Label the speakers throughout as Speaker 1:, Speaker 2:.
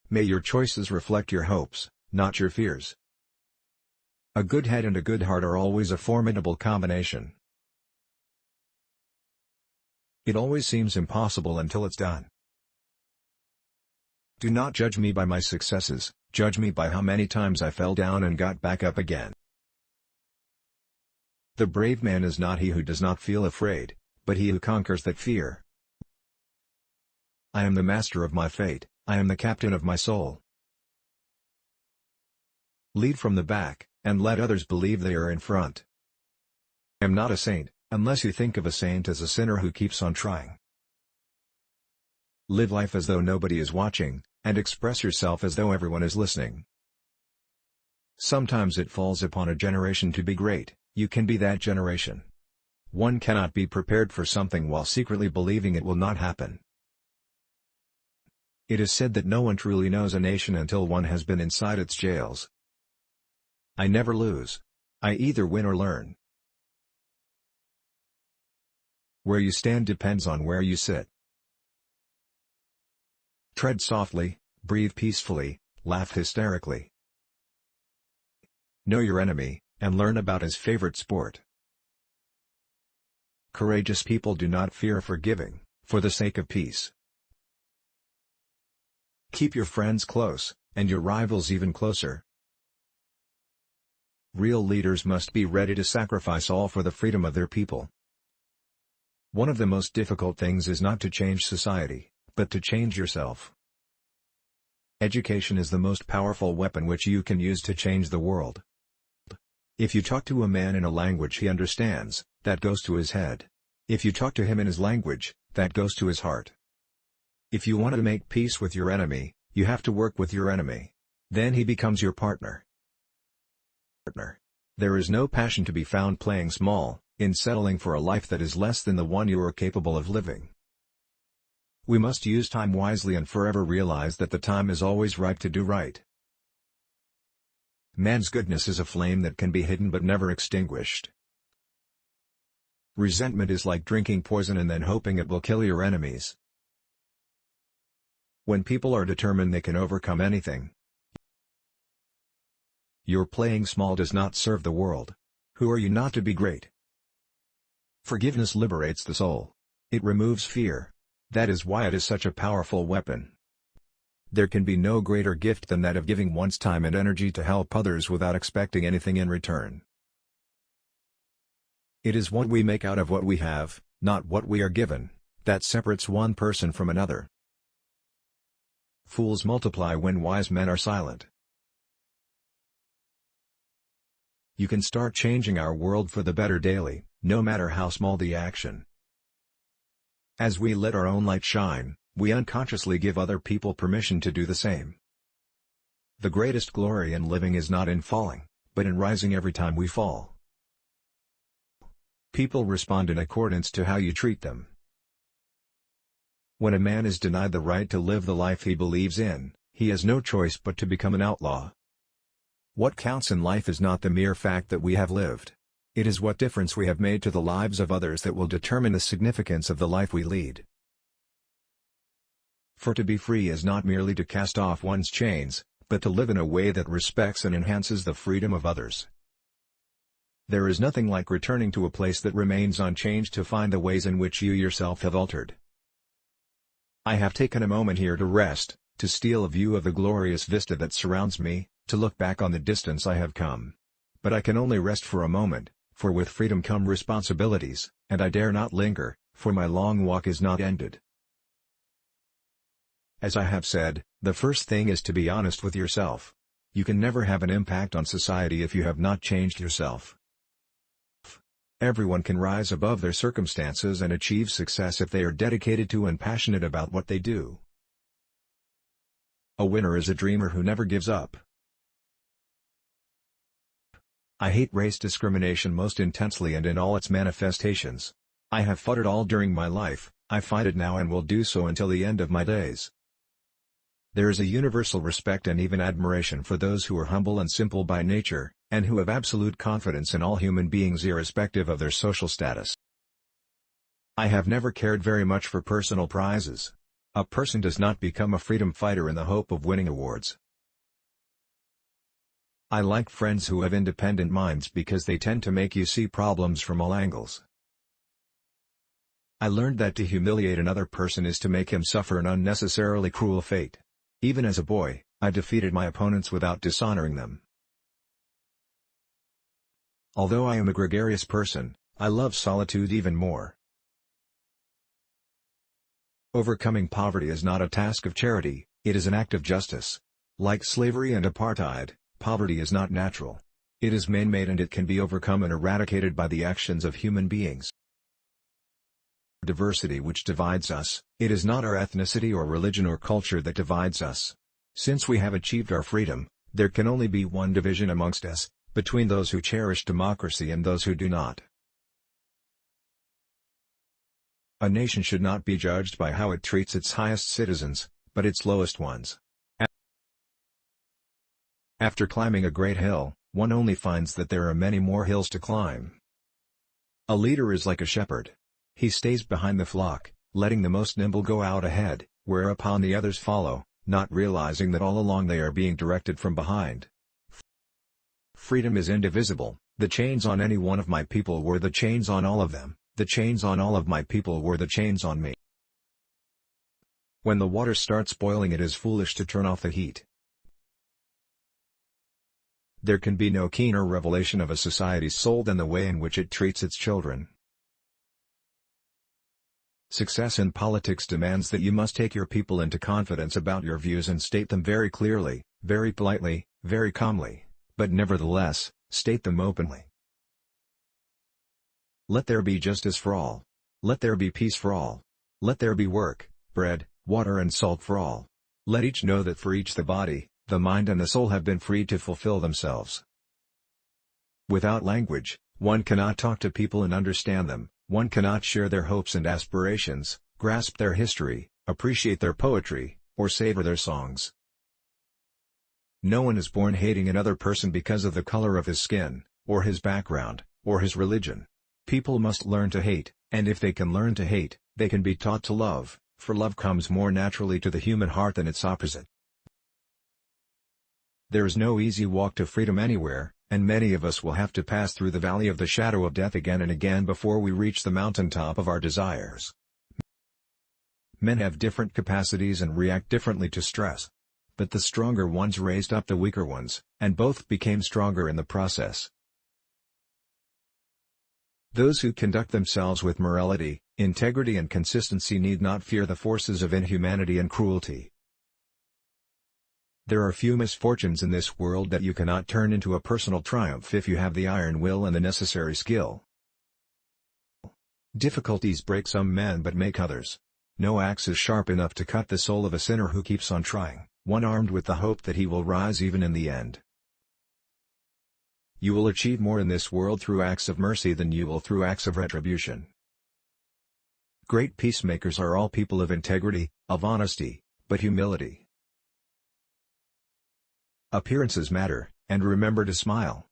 Speaker 1: May your choices reflect your hopes, not your fears. A good head and a good heart are always a formidable combination. It always seems impossible until it's done. Do not judge me by my successes, judge me by how many times I fell down and got back up again. The brave man is not he who does not feel afraid, but he who conquers that fear. I am the master of my fate, I am the captain of my soul. Lead from the back, and let others believe they are in front. I am not a saint, unless you think of a saint as a sinner who keeps on trying. Live life as though nobody is watching, and express yourself as though everyone is listening. Sometimes it falls upon a generation to be great. You can be that generation. One cannot be prepared for something while secretly believing it will not happen. It is said that no one truly knows a nation until one has been inside its jails. I never lose. I either win or learn. Where you stand depends on where you sit. Tread softly, breathe peacefully, laugh hysterically. Know your enemy, and learn about his favorite sport. Courageous people do not fear forgiving, for the sake of peace. Keep your friends close, and your rivals even closer. Real leaders must be ready to sacrifice all for the freedom of their people. One of the most difficult things is not to change society, but to change yourself. Education is the most powerful weapon which you can use to change the world. If you talk to a man in a language he understands, that goes to his head. If you talk to him in his language, that goes to his heart. If you want to make peace with your enemy, you have to work with your enemy. Then he becomes your partner. There is no passion to be found playing small, in settling for a life that is less than the one you are capable of living. We must use time wisely and forever realize that the time is always ripe to do right. Man's goodness is a flame that can be hidden but never extinguished. Resentment is like drinking poison and then hoping it will kill your enemies. When people are determined they can overcome anything. Your playing small does not serve the world. Who are you not to be great? Forgiveness liberates the soul. It removes fear. That is why it is such a powerful weapon. There can be no greater gift than that of giving one's time and energy to help others without expecting anything in return. It is what we make out of what we have, not what we are given, that separates one person from another. Fools multiply when wise men are silent. You can start changing our world for the better daily, no matter how small the action. As we let our own light shine, we unconsciously give other people permission to do the same. The greatest glory in living is not in falling, but in rising every time we fall. People respond in accordance to how you treat them. When a man is denied the right to live the life he believes in, he has no choice but to become an outlaw. What counts in life is not the mere fact that we have lived. It is what difference we have made to the lives of others that will determine the significance of the life we lead. For to be free is not merely to cast off one's chains, but to live in a way that respects and enhances the freedom of others. There is nothing like returning to a place that remains unchanged to find the ways in which you yourself have altered. I have taken a moment here to rest, to steal a view of the glorious vista that surrounds me, to look back on the distance I have come. But I can only rest for a moment, for with freedom come responsibilities, and I dare not linger, for my long walk is not ended. As I have said, the first thing is to be honest with yourself. You can never have an impact on society if you have not changed yourself. Everyone can rise above their circumstances and achieve success if they are dedicated to and passionate about what they do. A winner is a dreamer who never gives up. I hate race discrimination most intensely and in all its manifestations. I have fought it all during my life, I fight it now and will do so until the end of my days. There is a universal respect and even admiration for those who are humble and simple by nature, and who have absolute confidence in all human beings irrespective of their social status. I have never cared very much for personal prizes. A person does not become a freedom fighter in the hope of winning awards. I like friends who have independent minds because they tend to make you see problems from all angles. I learned that to humiliate another person is to make him suffer an unnecessarily cruel fate. Even as a boy, I defeated my opponents without dishonoring them. Although I am a gregarious person, I love solitude even more. Overcoming poverty is not a task of charity, it is an act of justice. Like slavery and apartheid, poverty is not natural. It is man-made and it can be overcome and eradicated by the actions of human beings. Diversity which divides us, it is not our ethnicity or religion or culture that divides us. Since we have achieved our freedom, there can only be one division amongst us, between those who cherish democracy and those who do not. A nation should not be judged by how it treats its highest citizens, but its lowest ones. After climbing a great hill, one only finds that there are many more hills to climb. A leader is like a shepherd. He stays behind the flock, letting the most nimble go out ahead, whereupon the others follow, not realizing that all along they are being directed from behind. Freedom is indivisible. The chains on any one of my people were the chains on all of them. The chains on all of my people were the chains on me. When the water starts boiling, it is foolish to turn off the heat. There can be no keener revelation of a society's soul than the way in which it treats its children. Success in politics demands that you must take your people into confidence about your views and state them very clearly, very politely, very calmly, but nevertheless, state them openly. Let there be justice for all. Let there be peace for all. Let there be work, bread, water and salt for all. Let each know that for each the body, the mind and the soul have been freed to fulfill themselves. Without language, one cannot talk to people and understand them, one cannot share their hopes and aspirations, grasp their history, appreciate their poetry, or savor their songs. No one is born hating another person because of the color of his skin, or his background, or his religion. People must learn to hate, and if they can learn to hate, they can be taught to love, for love comes more naturally to the human heart than its opposite. There is no easy walk to freedom anywhere, and many of us will have to pass through the valley of the shadow of death again and again before we reach the mountaintop of our desires. Men have different capacities and react differently to stress. But the stronger ones raised up the weaker ones, and both became stronger in the process. Those who conduct themselves with morality, integrity and consistency need not fear the forces of inhumanity and cruelty. There are few misfortunes in this world that you cannot turn into a personal triumph if you have the iron will and the necessary skill. Difficulties break some men but make others. No axe is sharp enough to cut the soul of a sinner who keeps on trying, one armed with the hope that he will rise even in the end. You will achieve more in this world through acts of mercy than you will through acts of retribution. Great peacemakers are all people of integrity, of honesty, but humility. Appearances matter, and remember to smile.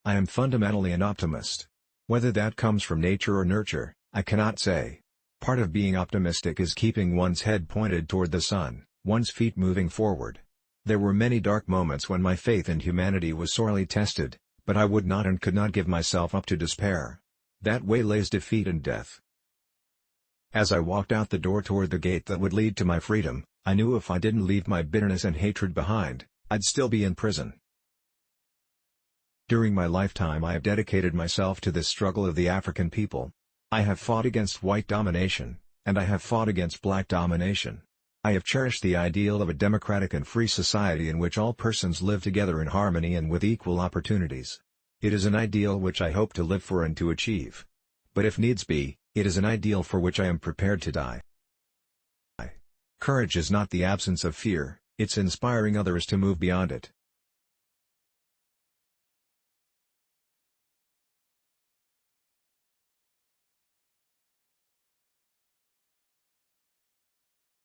Speaker 1: I am fundamentally an optimist. Whether that comes from nature or nurture, I cannot say. Part of being optimistic is keeping one's head pointed toward the sun, one's feet moving forward. There were many dark moments when my faith in humanity was sorely tested, but I would not and could not give myself up to despair. That way lays defeat and death. As I walked out the door toward the gate that would lead to my freedom, I knew if I didn't leave my bitterness and hatred behind, I'd still be in prison. During my lifetime I have dedicated myself to this struggle of the African people. I have fought against white domination, and I have fought against black domination. I have cherished the ideal of a democratic and free society in which all persons live together in harmony and with equal opportunities. It is an ideal which I hope to live for and to achieve. But if needs be, it is an ideal for which I am prepared to die. Courage is not the absence of fear, it's inspiring others to move beyond it.